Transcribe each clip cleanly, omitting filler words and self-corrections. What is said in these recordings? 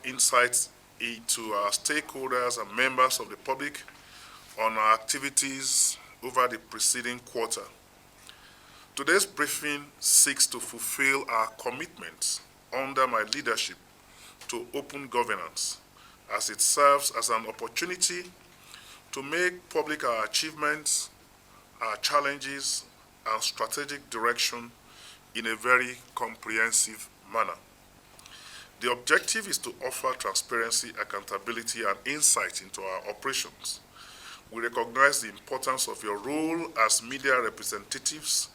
insights into our stakeholders and members of the public on our activities over the preceding quarter. Today's briefing seeks to fulfill our commitments under my leadership to open governance, as it serves as an opportunity to make public our achievements, our challenges, and strategic direction in a very comprehensive manner. The objective is to offer transparency, accountability, and insight into our operations. We recognize the importance of your role as media representatives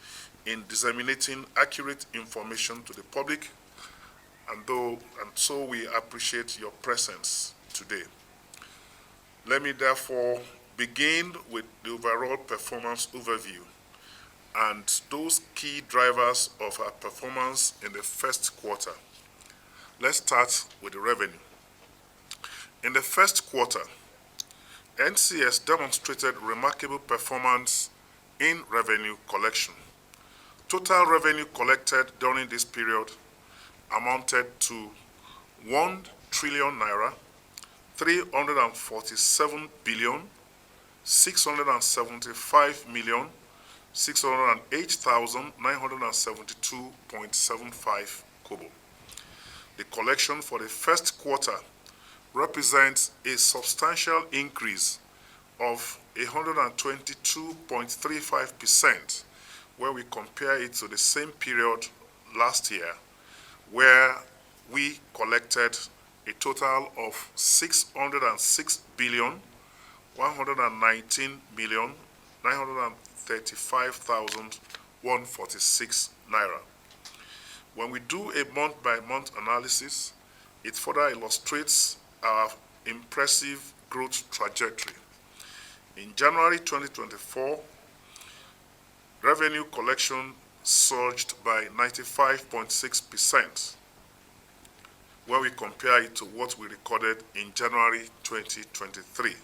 in disseminating accurate information to the public, and so we appreciate your presence today. Let me therefore begin with the overall performance overview and those key drivers of our performance in the first quarter. Let's start with the revenue. In the first quarter, NCS demonstrated remarkable performance in revenue collection. Total revenue collected during this period amounted to 1 trillion naira, 347 billion, 675 million, 608,972.75 kobo. The collection for the first quarter represents a substantial increase of 122.35% when we compare it to the same period last year, where we collected a total of 606 billion, 119 million, 935,146 naira. When we do a month-by-month analysis, it further illustrates our impressive growth trajectory. In January 2024, revenue collection surged by 95.6% when we compare it to what we recorded in January 2023.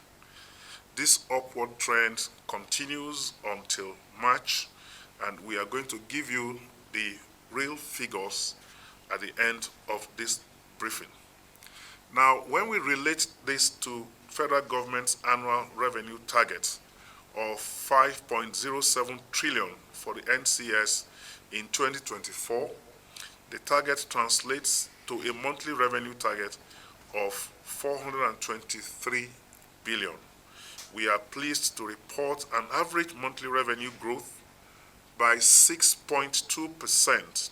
This upward trend continues until March, and we are going to give you the real figures at the end of this briefing. Now, when we relate this to federal government's annual revenue target of 5.07 trillion for the NCS in 2024, the target translates to a monthly revenue target of 423 billion. We are pleased to report an average monthly revenue growth by 6.2%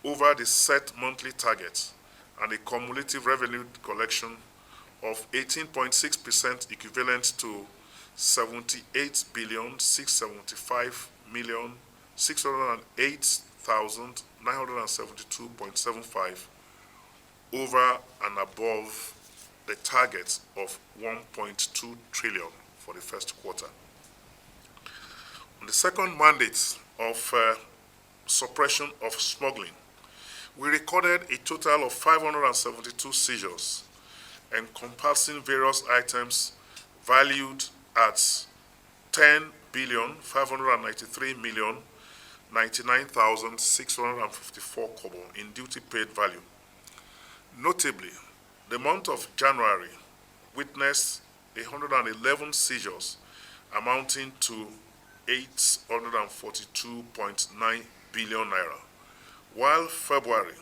over the set monthly target, and a cumulative revenue collection of 18.6% equivalent to 78 billion 675 million 608,972.75 over and above the target of 1.2 trillion for the first quarter. On the second mandate of suppression of smuggling, we recorded a total of 572 seizures encompassing various items valued at 10 billion 593 million 99,654 kobo in duty paid value. Notably, the month of January witnessed 111 seizures amounting to 842.9 billion naira, while February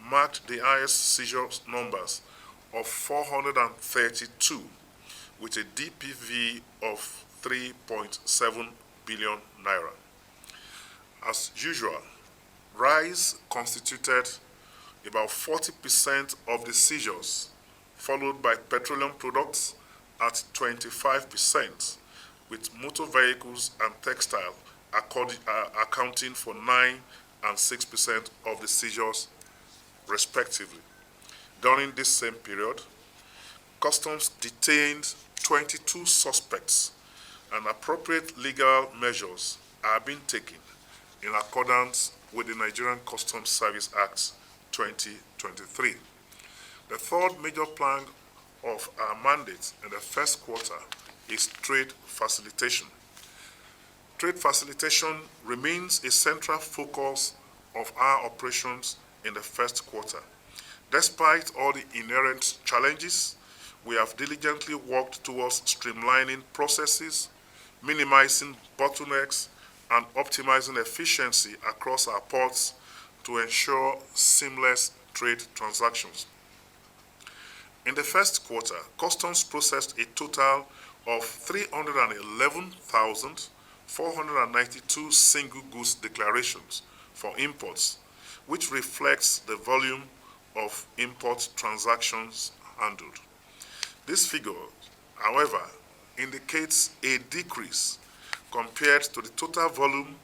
marked the highest seizure numbers of 432 with a DPV of 3.7 billion naira. As usual, rice constituted about 40% of the seizures, followed by petroleum products at 25%, with motor vehicles and textile accounting for 9% and 6% of the seizures, respectively. During this same period, Customs detained 22 suspects, and appropriate legal measures are being taken in accordance with the Nigerian Customs Service Act 2023. The third major plank of our mandate in the first quarter is trade facilitation. Trade facilitation remains a central focus of our operations in the first quarter, Despite all the inherent challenges, we have diligently worked towards streamlining processes, minimizing bottlenecks, and optimizing efficiency across our ports to ensure seamless trade transactions. In the first quarter, customs processed a total of 311,492 single goods declarations for imports, which reflects the volume of import transactions handled. This figure, however, indicates a decrease compared to the total volume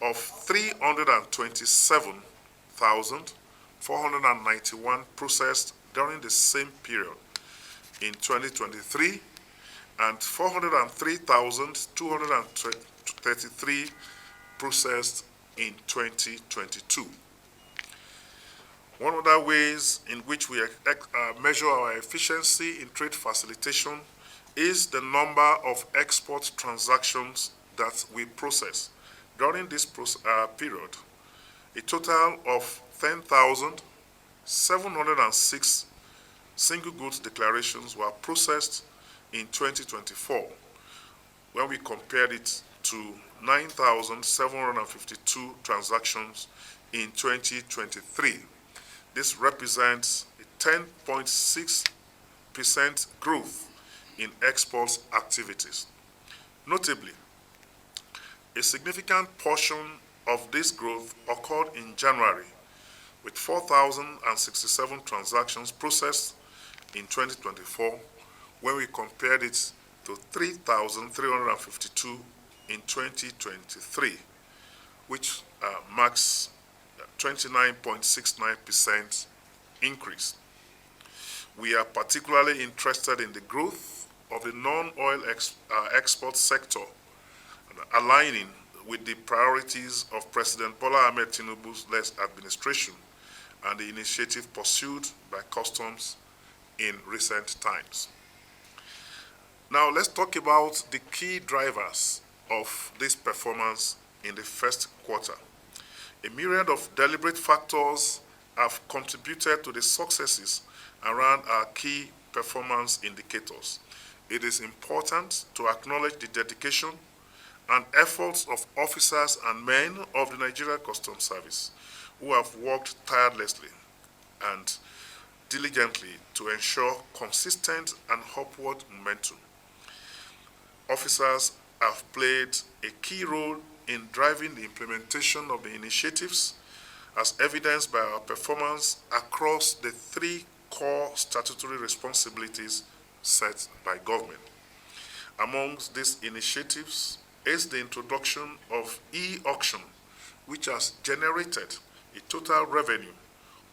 of 327,491 processed during the same period in 2023 and 403,233 processed in 2022. One of the ways in which we measure our efficiency in trade facilitation is the number of export transactions that we process. During this period, a total of 10,706 single goods declarations were processed in 2024 when we compared it to 9,752 transactions in 2023. This represents a 10.6% growth in exports activities. Notably, a significant portion of this growth occurred in January, with 4,067 transactions processed in 2024 when we compared it to 3,352 in 2023, which marks 29.69% increase. We are particularly interested in the growth of the non-oil export sector, aligning with the priorities of President Bola Ahmed Tinubu's last administration and the initiative pursued by customs in recent times. Now let's talk about the key drivers of this performance in the first quarter. A myriad of deliberate factors have contributed to the successes around our key performance indicators. It is important to acknowledge the dedication and efforts of officers and men of the Nigeria Customs Service who have worked tirelessly and diligently to ensure consistent and upward momentum. Officers have played a key role in driving the implementation of the initiatives as evidenced by our performance across the three core statutory responsibilities set by government. Amongst these initiatives is the introduction of e-auction, which has generated a total revenue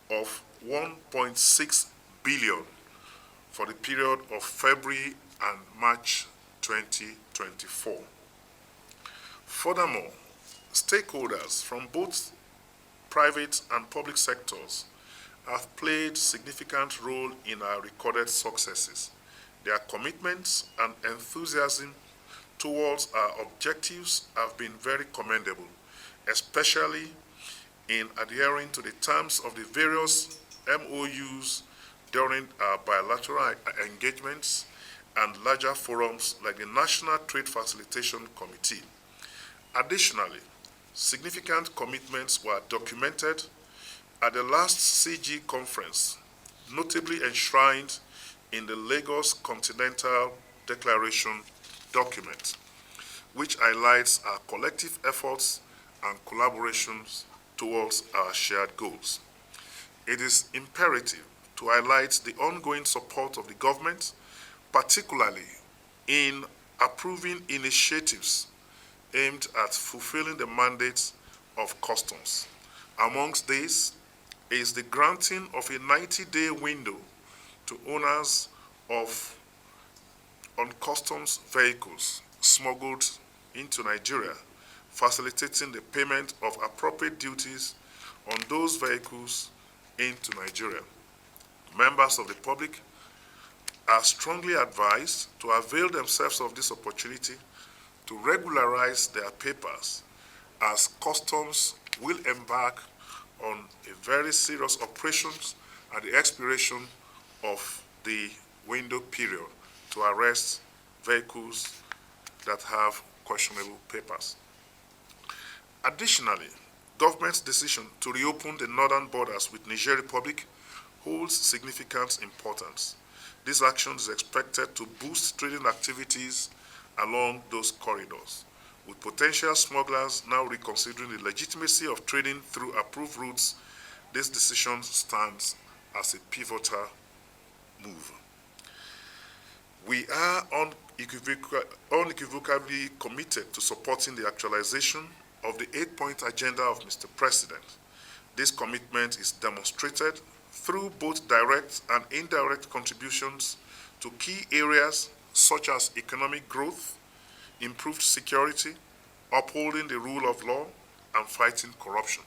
of 1.6 billion for the period of February and March 2024. Furthermore, stakeholders from both private and public sectors have played a significant role in our recorded successes. Their commitments and enthusiasm towards our objectives have been very commendable, especially in adhering to the terms of the various MOUs during our bilateral engagements and larger forums like the National Trade Facilitation Committee. Additionally, significant commitments were documented at the last CG conference, notably enshrined in the Lagos Continental Declaration document, which highlights our collective efforts and collaborations towards our shared goals. It is imperative to highlight the ongoing support of the government, particularly in approving initiatives aimed at fulfilling the mandates of customs. Amongst these is the granting of a 90-day window to owners of uncustoms vehicles smuggled into Nigeria, facilitating the payment of appropriate duties on those vehicles into Nigeria. Members of the public are strongly advised to avail themselves of this opportunity to regularize their papers, as customs will embark on a very serious operations at the expiration of the window period to arrest vehicles that have questionable papers. Additionally, government's decision to reopen the northern borders with Niger Republic holds significant importance. This action is expected to boost trading activities along those corridors, with potential smugglers now reconsidering the legitimacy of trading through approved routes. This decision stands as a pivotal move. We are unequivocally committed to supporting the actualization of the 8-point agenda of Mr. President. This commitment is demonstrated through both direct and indirect contributions to key areas such as economic growth, improved security, upholding the rule of law, and fighting corruption.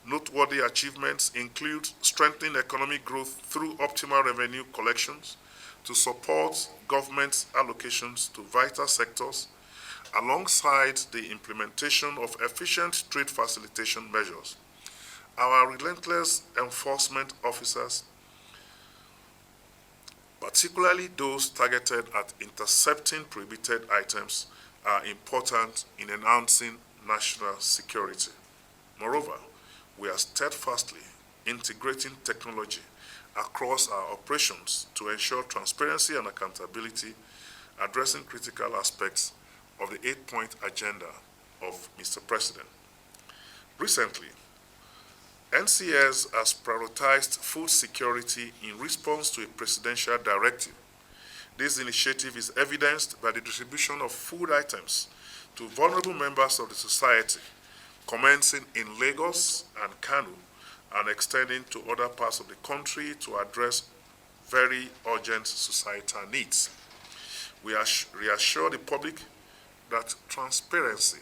Noteworthy achievements include strengthening economic growth through optimal revenue collections to support government allocations to vital sectors, alongside the implementation of efficient trade facilitation measures. Our relentless enforcement officers, particularly those targeted at intercepting prohibited items, are important in enhancing national security. Moreover, we are steadfastly integrating technology across our operations to ensure transparency and accountability, addressing critical aspects of the 8-point agenda of Mr. President. Recently, NCS has prioritized food security in response to a presidential directive. This initiative is evidenced by the distribution of food items to vulnerable members of the society, commencing in Lagos and Kano and extending to other parts of the country to address very urgent societal needs. We reassure the public that transparency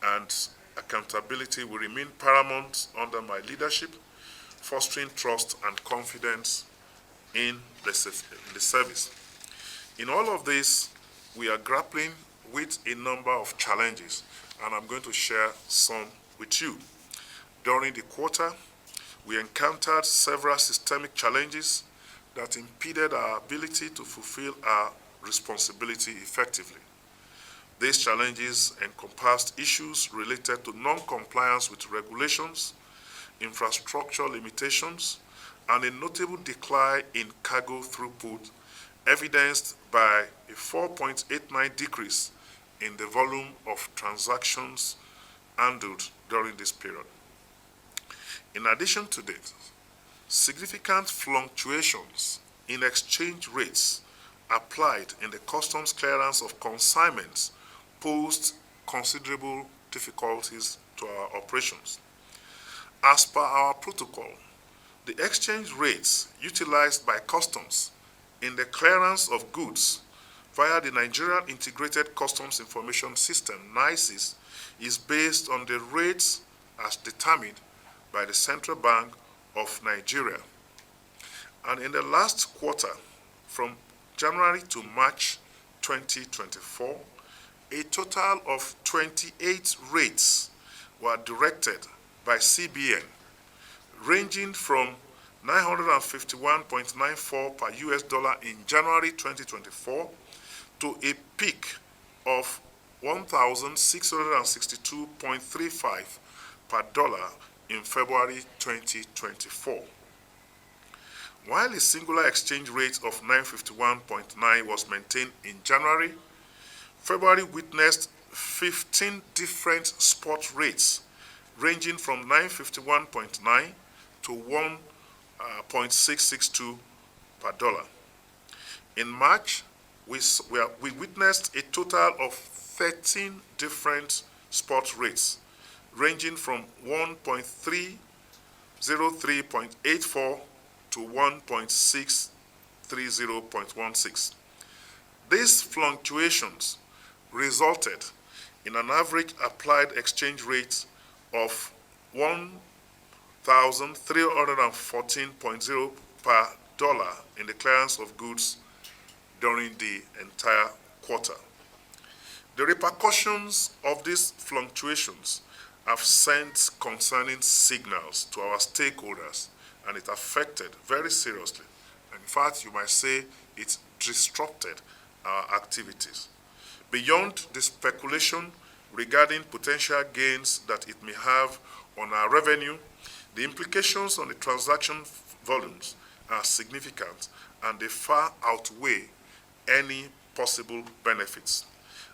and accountability will remain paramount under my leadership, fostering trust and confidence in the service. In all of this, we are grappling with a number of challenges, and I'm going to share some with you. During the quarter, we encountered several systemic challenges that impeded our ability to fulfill our responsibility effectively. These challenges encompassed issues related to non-compliance with regulations, infrastructure limitations, and a notable decline in cargo throughput, evidenced by a 4.89 decrease in the volume of transactions handled during this period. In addition to this, significant fluctuations in exchange rates applied in the customs clearance of consignments posed considerable difficulties to our operations. As per our protocol, the exchange rates utilized by customs in the clearance of goods via the Nigerian Integrated Customs Information System, NICIS, is based on the rates as determined by the Central Bank of Nigeria. And in the last quarter, from January to March 2024, a total of 28 rates were directed by CBN, ranging from 951.94 per US dollar in January 2024 to a peak of 1,662.35 per dollar in February 2024. While a singular exchange rate of 951.9 was maintained in January, February witnessed 15 different spot rates ranging from 951.9 to 1.662 per dollar. In March, we witnessed a total of 13 different spot rates ranging from 1.303.84 to 1.630.16. These fluctuations resulted in an average applied exchange rate of 1,314.0 per dollar in the clearance of goods during the entire quarter. The repercussions of these fluctuations have sent concerning signals to our stakeholders and it affected very seriously. In fact, you might say it disrupted our activities. Beyond the speculation regarding potential gains that it may have on our revenue, the implications on the transaction volumes are significant and they far outweigh any possible benefits.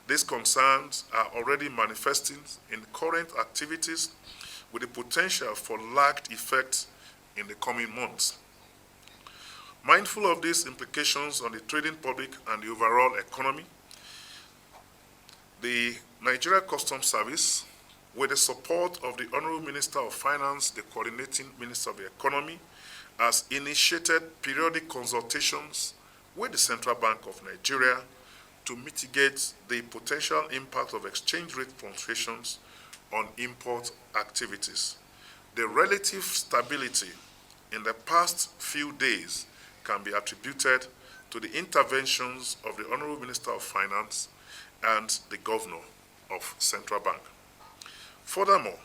These concerns are already manifesting in current activities with the potential for lagged effects in the coming months. Mindful of these implications on the trading public and the overall economy, the Nigeria Customs Service, with the support of the Honorable Minister of Finance, the Coordinating Minister of the Economy, has initiated periodic consultations with the Central Bank of Nigeria to mitigate the potential impact of exchange rate fluctuations on import activities. The relative stability in the past few days can be attributed to the interventions of the Honorable Minister of Finance and the Governor of Central Bank. Furthermore,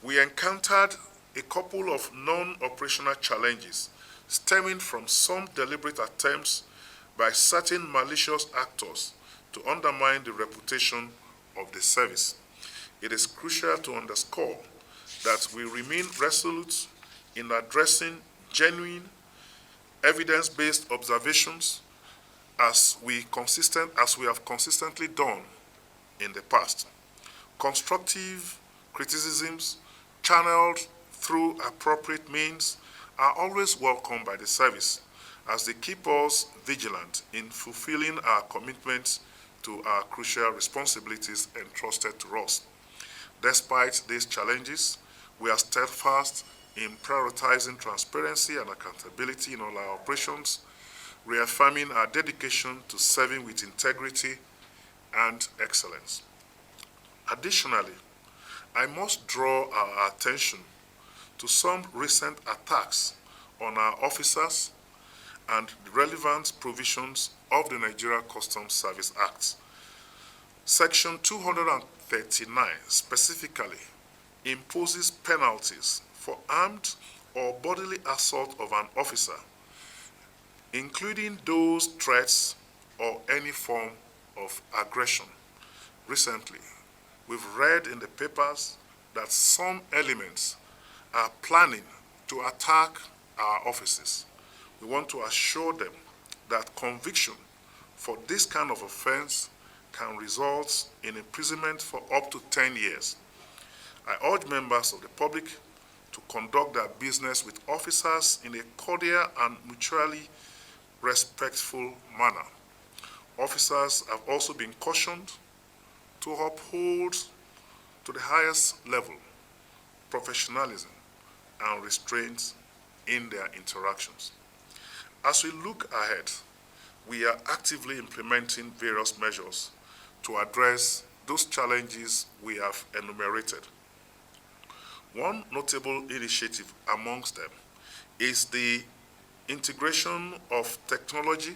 we encountered a couple of non-operational challenges stemming from some deliberate attempts by certain malicious actors to undermine the reputation of the service. It is crucial to underscore that we remain resolute in addressing genuine, evidence-based observations as we have consistently done in the past. Constructive criticisms channeled through appropriate means are always welcomed by the service as they keep us vigilant in fulfilling our commitments to our crucial responsibilities entrusted to us. Despite these challenges, we are steadfast in prioritizing transparency and accountability in all our operations, reaffirming our dedication to serving with integrity and excellence. Additionally, I must draw our attention to some recent attacks on our officers and the relevant provisions of the Nigeria Customs Service Act. Section 239 specifically imposes penalties for armed or bodily assault of an officer, including those threats or any form of aggression. Recently, we've read in the papers that some elements are planning to attack our offices. We want to assure them that conviction for this kind of offense can result in imprisonment for up to 10 years. I urge members of the public to conduct their business with officers in a cordial and mutually respectful manner. Officers have also been cautioned to uphold to the highest level professionalism and restraint in their interactions. As we look ahead, we are actively implementing various measures to address those challenges we have enumerated. One notable initiative amongst them is the integration of technology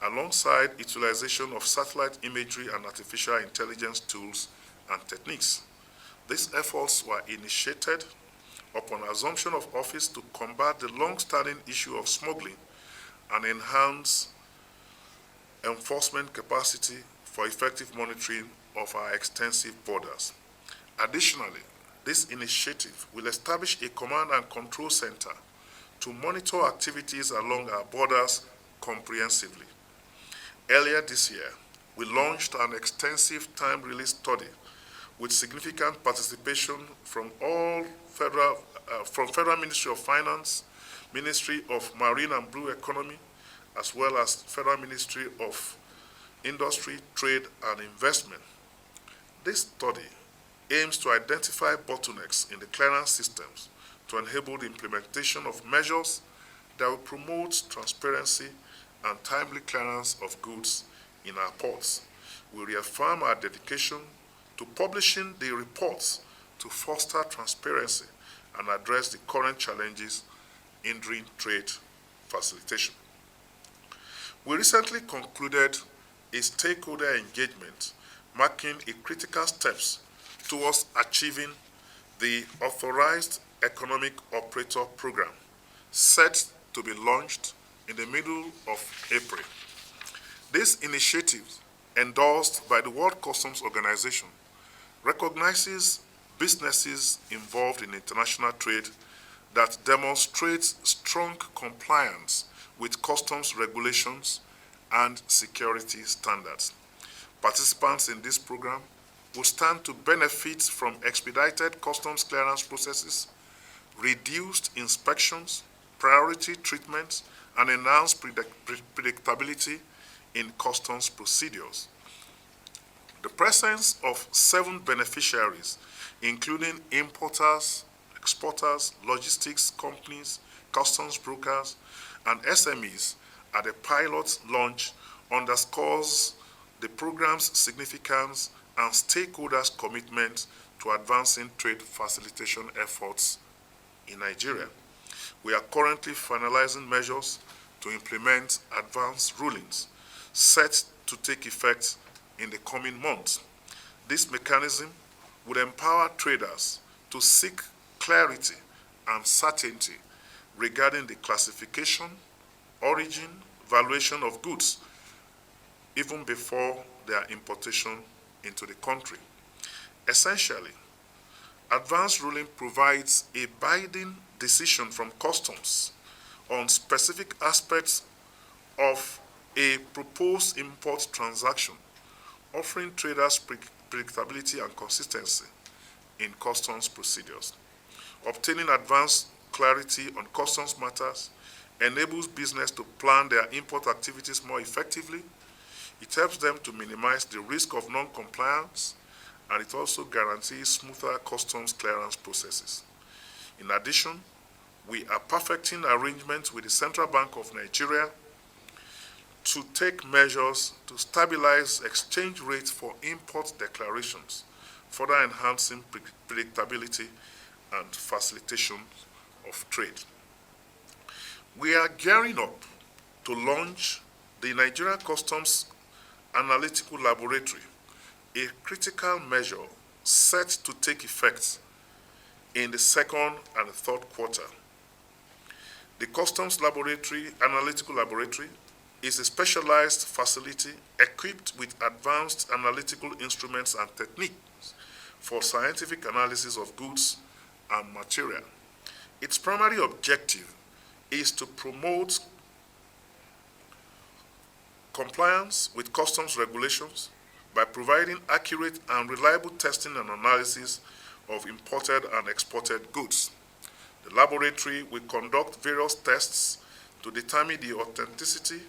alongside utilization of satellite imagery and artificial intelligence tools and techniques. These efforts were initiated upon assumption of office to combat the long-standing issue of smuggling and enhance enforcement capacity for effective monitoring of our extensive borders. Additionally, this initiative will establish a command and control center to monitor activities along our borders comprehensively. Earlier this year, we launched an extensive time-release study with significant participation from Federal Ministry of Finance, Ministry of Marine and Blue Economy, as well as Federal Ministry of Industry, Trade and Investment. This study aims to identify bottlenecks in the clearance systems to enable the implementation of measures that will promote transparency and timely clearance of goods in our ports. We reaffirm our dedication to publishing the reports to foster transparency and address the current challenges hindering trade facilitation. We recently concluded a stakeholder engagement marking a critical steps towards achieving the Authorized Economic Operator Program, set to be launched in the middle of April. This initiative, endorsed by the World Customs Organization, recognizes businesses involved in international trade that demonstrates strong compliance with customs regulations and security standards. Participants in this program will stand to benefit from expedited customs clearance processes, reduced inspections, priority treatment, and enhanced predictability in customs procedures. The presence of 7 beneficiaries, including importers, exporters, logistics companies, customs brokers, and SMEs at the pilot launch underscores the program's significance and stakeholders' commitment to advancing trade facilitation efforts in Nigeria. We are currently finalizing measures to implement advanced rulings set to take effect in the coming months. This mechanism would empower traders to seek clarity and certainty regarding the classification, origin, valuation of goods, even before their importation into the country. Essentially, advanced ruling provides a binding decision from customs on specific aspects of a proposed import transaction, offering traders predictability and consistency in customs procedures. Obtaining advanced clarity on customs matters enables business to plan their import activities more effectively. It helps them to minimize the risk of non-compliance, and it also guarantees smoother customs clearance processes. In addition, we are perfecting arrangements with the Central Bank of Nigeria to take measures to stabilize exchange rates for import declarations, further enhancing predictability and facilitation of trade. We are gearing up to launch the Nigeria Customs Analytical Laboratory, a critical measure set to take effect in the second and third quarter. The Customs Analytical Laboratory is a specialized facility equipped with advanced analytical instruments and techniques for scientific analysis of goods and material. Its primary objective is to promote compliance with customs regulations by providing accurate and reliable testing and analysis of imported and exported goods. The laboratory will conduct various tests to determine the authenticity,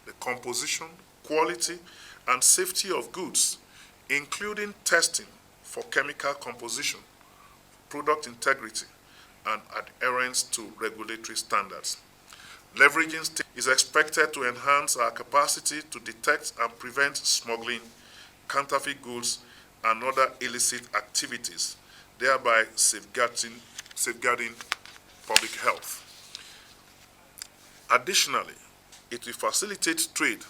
the composition, quality, and safety of goods, including testing for chemical composition, product integrity, and adherence to regulatory standards. Leveraging is expected to enhance our capacity to detect and prevent smuggling, counterfeit goods, and other illicit activities, thereby safeguarding public health. Additionally, it will facilitate trade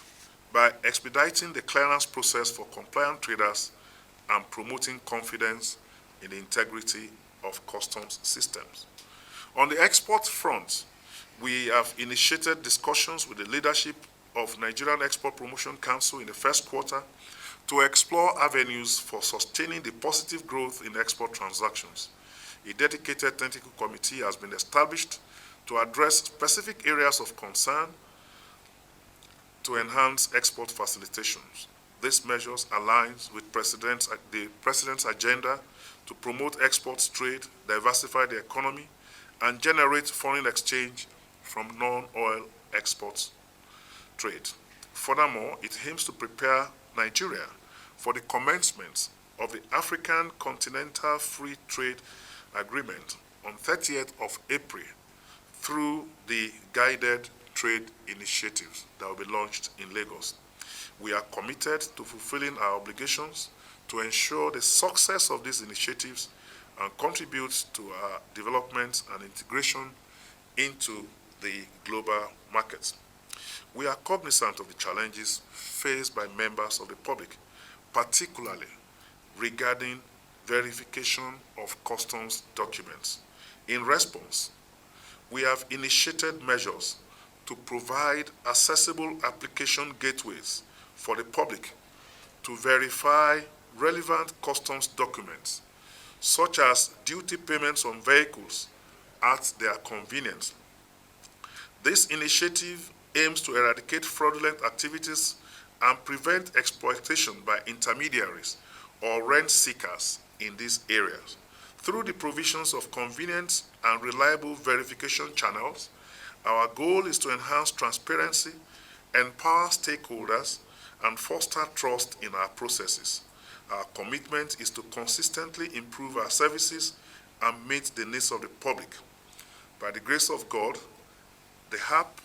by expediting the clearance process for compliant traders and promoting confidence in the integrity of customs systems. On the export front, we have initiated discussions with the leadership of Nigerian Export Promotion Council in the first quarter to explore avenues for sustaining the positive growth in export transactions. A dedicated technical committee has been established to address specific areas of concern to enhance export facilitations. This measures aligns with the President's agenda to promote exports trade, diversify the economy, and generate foreign exchange from non-oil exports trade. Furthermore, it aims to prepare Nigeria for the commencement of the African Continental Free Trade Agreement on 30th of April through the guided trade initiatives that will be launched in Lagos. We are committed to fulfilling our obligations to ensure the success of these initiatives and contribute to our development and integration into the global markets. We are cognizant of the challenges faced by members of the public, particularly regarding verification of customs documents. In response, we have initiated measures to provide accessible application gateways for the public to verify relevant customs documents, such as duty payments on vehicles at their convenience. This initiative aims to eradicate fraudulent activities and prevent exploitation by intermediaries or rent seekers in these areas. Through the provisions of convenient and reliable verification channels, our goal is to enhance transparency, empower stakeholders, and foster trust in our processes. Our commitment is to consistently improve our services and meet the needs of the public. By the grace of God, the app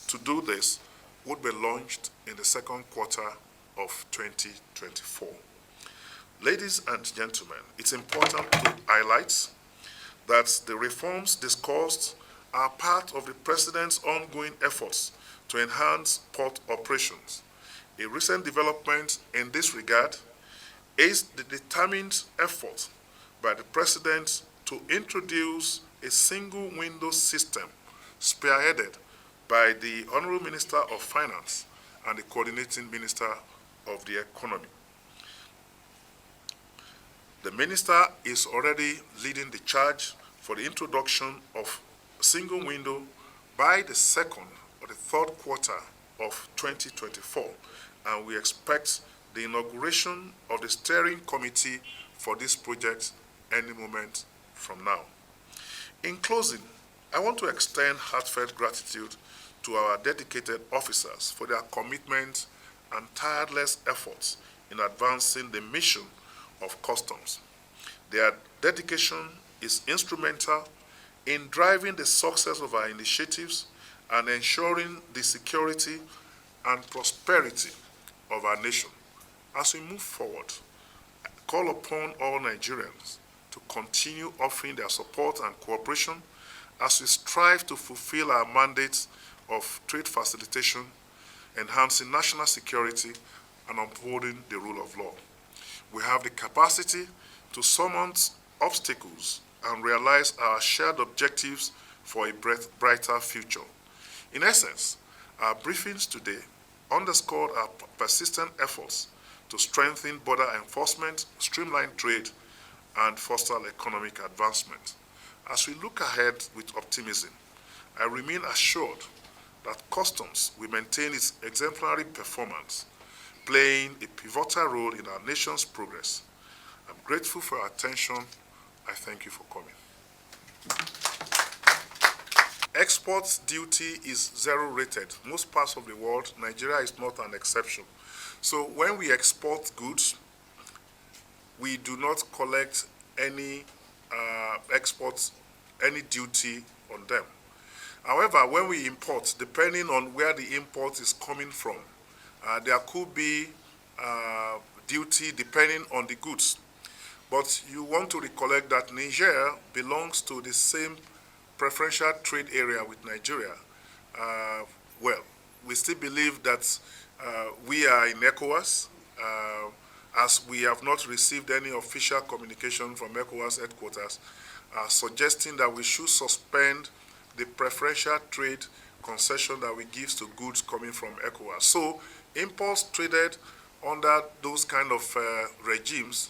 to do this would be launched in the second quarter of 2024. Ladies and gentlemen, it's important to highlight that the reforms discussed are part of the President's ongoing efforts to enhance port operations. A recent development in this regard is the determined effort by the President to introduce a single window system spearheaded by the Honorable Minister of Finance and the Coordinating Minister of the Economy. The Minister is already leading the charge for the introduction of a single window by the second or the third quarter of 2024, and we expect the inauguration of the steering committee for this project any moment from now. In closing, I want to extend heartfelt gratitude to our dedicated officers for their commitment and tireless efforts in advancing the mission of customs. Their dedication is instrumental in driving the success of our initiatives and ensuring the security and prosperity of our nation. As we move forward, I call upon all Nigerians to continue offering their support and cooperation as we strive to fulfill our mandates of trade facilitation, enhancing national security, and upholding the rule of law. We have the capacity to surmount obstacles and realize our shared objectives for a brighter future. In essence, our briefings today underscored our persistent efforts to strengthen border enforcement, streamline trade, and foster economic advancement. As we look ahead with optimism, I remain assured that customs will maintain its exemplary performance, playing a pivotal role in our nation's progress. I'm grateful for your attention. I thank you for coming. Export duty is zero rated. Most parts of the world, Nigeria is not an exception. So when we export goods, we do not collect any any duty on them. However, when we import, depending on where the import is coming from, there could be duty depending on the goods. But you want to recollect that Niger belongs to the same preferential trade area with Nigeria. Well, we still believe that we are in ECOWAS, as we have not received any official communication from ECOWAS headquarters suggesting that we should suspend the preferential trade concession that we give to goods coming from ECOWAS. So imports traded under those kind of regimes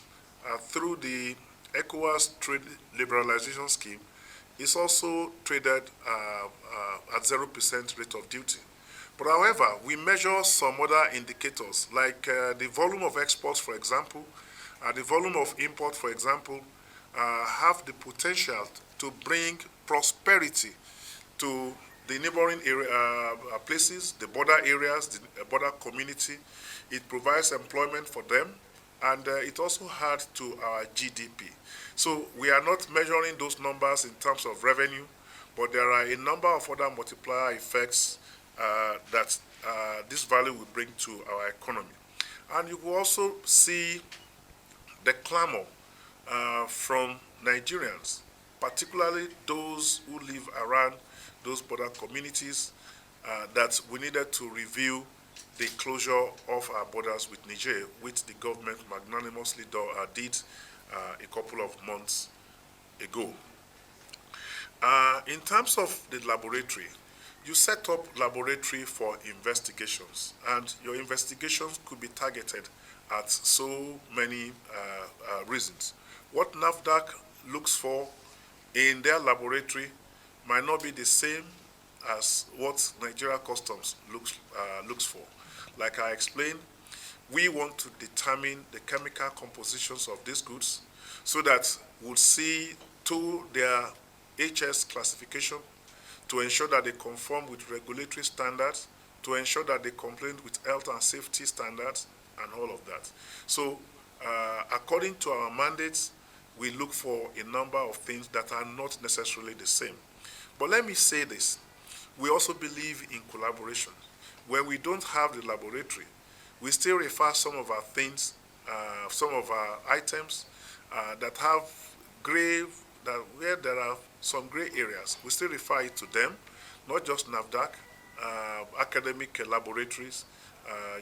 through the ECOWAS trade liberalization scheme is also traded at 0% rate of duty. But however, we measure some other indicators like the volume of exports, for example, the volume of import, for example, have the potential to bring prosperity to the neighboring area, places, the border areas, the border community. It provides employment for them, and it also adds to our GDP. So we are not measuring those numbers in terms of revenue, but there are a number of other multiplier effects that this value will bring to our economy. And you will also see the clamor from Nigerians, particularly those who live around those border communities, that we needed to review the closure of our borders with Niger, which the government magnanimously did a couple of months ago. In terms of the laboratory, you set up laboratory for investigations, and your investigations could be targeted at so many reasons. What NAFDAC looks for in their laboratory might not be the same as what Nigeria Customs looks for. Like I explained, we want to determine the chemical compositions of these goods so that we'll see to their HS classification to ensure that they conform with regulatory standards, to ensure that they comply with health and safety standards, and all of that. So, according to our mandates, we look for a number of things that are not necessarily the same. But let me say this. We also believe in collaboration. When we don't have the laboratory, we still refer some of our things, some of our items that have where there are some gray areas. We still refer it to them, not just NAFDAC, academic laboratories,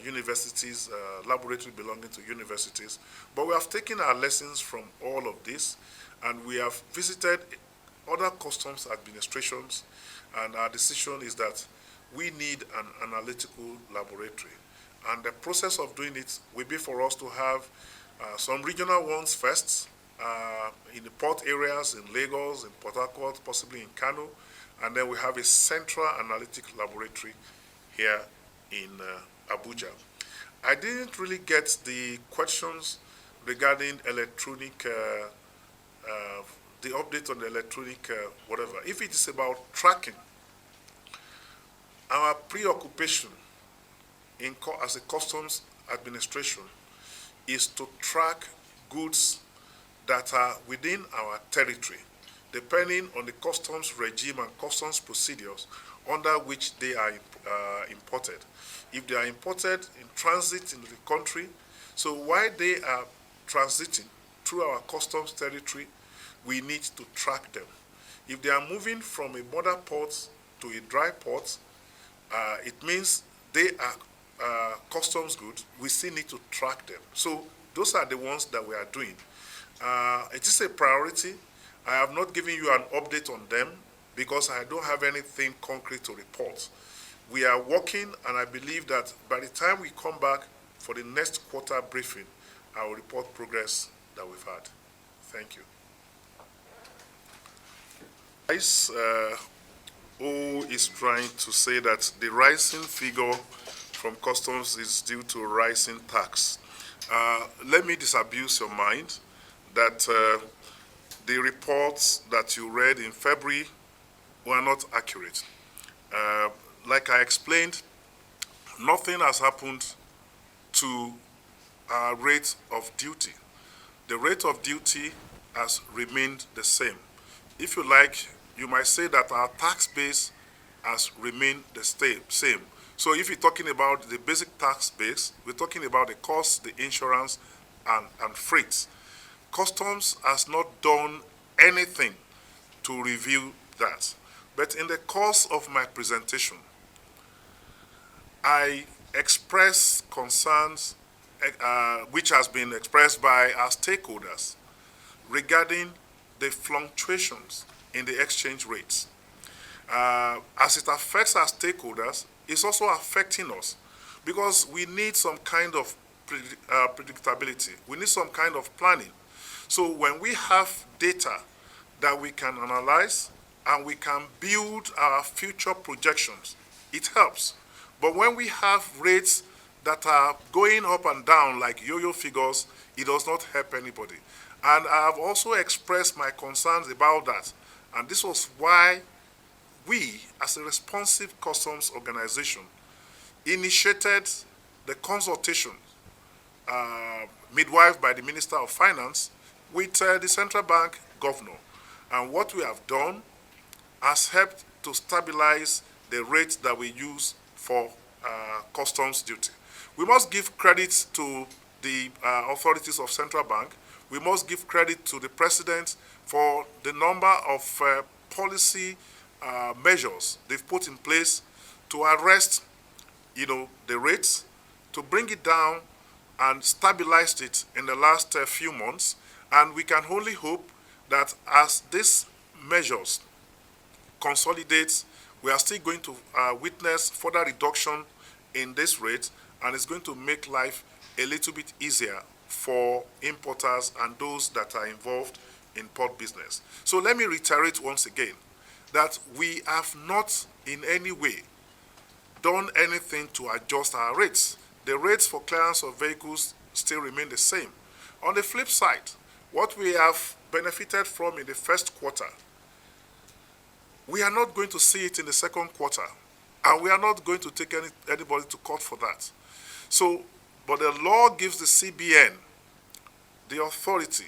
universities, laboratory belonging to universities. But we have taken our lessons from all of this, and we have visited other customs administrations, and our decision is that we need an analytical laboratory. And the process of doing it will be for us to have some regional ones first, in the port areas, in Lagos, in Port Harcourt, possibly in Kano, and then we have a central analytic laboratory here in Abuja. I didn't really get the questions regarding electronic, the update on the electronic whatever. If it is about tracking, our preoccupation as a customs administration is to track goods that are within our territory, depending on the customs regime and customs procedures under which they are imported. If they are imported in transit into the country, so while they are transiting through our customs territory, we need to track them. If they are moving from a mother port to a dry port, it means they are customs goods. We still need to track them. So those are the ones that we are doing. It is a priority. I have not given you an update on them because I don't have anything concrete to report. We are working, and I believe that by the time we come back for the next quarter briefing, I will report progress that we've had. Thank you. O is trying to say that the rising figure from customs is due to rising tax. Let me disabuse your mind that the reports that you read in February were not accurate. Like I explained, nothing has happened to our rate of duty. The rate of duty has remained the same. If you like, you might say that our tax base has remained the same. So if you're talking about the basic tax base, we're talking about the cost, the insurance, and freight. Customs has not done anything to review that. But in the course of my presentation, I express concerns which has been expressed by our stakeholders regarding the fluctuations in the exchange rates. As it affects our stakeholders, it's also affecting us because we need some kind of predictability. We need some kind of planning. So when we have data that we can analyze and we can build our future projections, it helps. But when we have rates that are going up and down like yo-yo figures, it does not help anybody. And I have also expressed my concerns about that. And this was why we, as a responsive customs organization, initiated the consultation midwife by the Minister of Finance with the central bank governor. And what we have done has helped to stabilize the rate that we use for customs duty. We must give credit to the authorities of central bank. We must give credit to the president for the number of policy measures they've put in place to arrest, the rates, to bring it down and stabilize it in the last few months. And we can only hope that as these measures consolidates, we are still going to witness further reduction in this rate, and it's going to make life a little bit easier for importers and those that are involved in port business. So let me reiterate once again that we have not in any way done anything to adjust our rates. The rates for clearance of vehicles still remain the same. On the flip side, what we have benefited from in the first quarter, we are not going to see it in the second quarter, and we are not going to take anybody to court for that. So, but the law gives the CBN the authority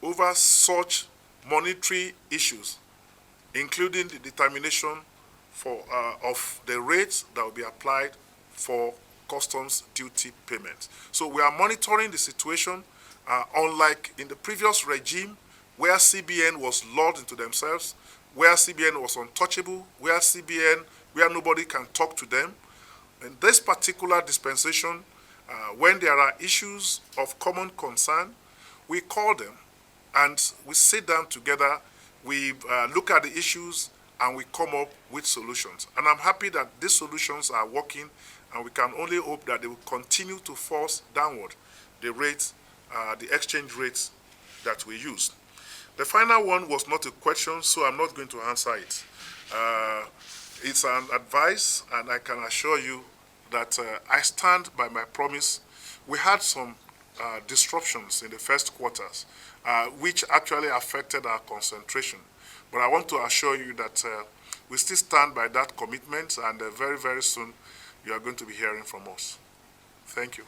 over such monetary issues, including the determination of the rates that will be applied for customs duty payments. So we are monitoring the situation, unlike in the previous regime where CBN was lulled into themselves, where CBN was untouchable, where nobody can talk to them. In this particular dispensation, when there are issues of common concern, we call them and we sit down together, we look at the issues, and we come up with solutions. And I'm happy that these solutions are working, and we can only hope that they will continue to force downward the rates, the exchange rates that we use. The final one was not a question, so I'm not going to answer it. It's an advice, and I can assure you that I stand by my promise. We had some disruptions in the first quarters, which actually affected our concentration. But I want to assure you that we still stand by that commitment, and very, very soon you are going to be hearing from us. Thank you.